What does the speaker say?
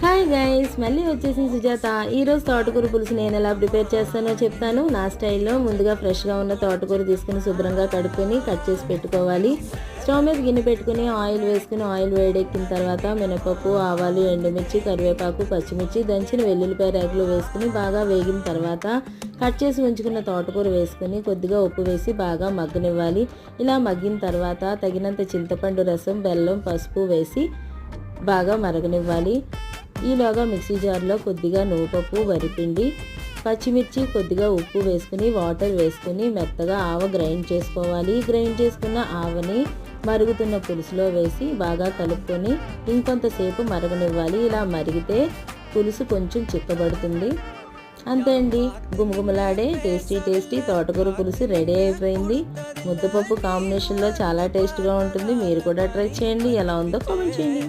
Hi guys, మళ్ళీ వచ్చేసింది సుజాత. ఈరోజు తోటకూర పులుసు నేను ఎలా ప్రిపేర్ చేస్తానో చెప్తాను నా స్టైల్లో. ముందుగా ఫ్రెష్గా ఉన్న తోటకూర తీసుకుని శుభ్రంగా కడుక్కొని కట్ చేసి పెట్టుకోవాలి. స్టవ్ మీద గిన్నె పెట్టుకుని ఆయిల్ వేసుకుని ఆయిల్ వేడెక్కిన తర్వాత మినపప్పు, ఆవాలు, ఎండుమిర్చి, కరివేపాకు, పచ్చిమిర్చి, దంచిన వెల్లుల్లిపాయ రేకులు వేసుకుని బాగా వేగిన తర్వాత కట్ చేసి ఉంచుకున్న తోటకూర వేసుకుని కొద్దిగా ఉప్పు వేసి బాగా మగ్గనివ్వాలి. ఇలా మగ్గిన తర్వాత తగినంత చింతపండు రసం, బెల్లం, పసుపు వేసి బాగా మరగనివ్వాలి. ఈలోగా మిక్సీ జార్లో కొద్దిగా నువ్వుపప్పు, వరిపిండి, పచ్చిమిర్చి, కొద్దిగా ఉప్పు వేసుకుని వాటర్ వేసుకుని మెత్తగా ఆవ గ్రైండ్ చేసుకోవాలి. గ్రైండ్ చేసుకున్న ఆవని మరుగుతున్న పులుసులో వేసి బాగా కలుపుకొని ఇంకొంతసేపు మరగనివ్వాలి. ఇలా మరిగితే పులుసు కొంచెం చిక్కబడుతుంది. అంతే అండి, గుమగుమలాడే టేస్టీ తోటకూర పులుసు రెడీ అయిపోయింది. ముద్దపప్పు కాంబినేషన్లో చాలా టేస్ట్గా ఉంటుంది. మీరు కూడా ట్రై చేయండి. ఎలా ఉందో కామెంట్ చేయండి.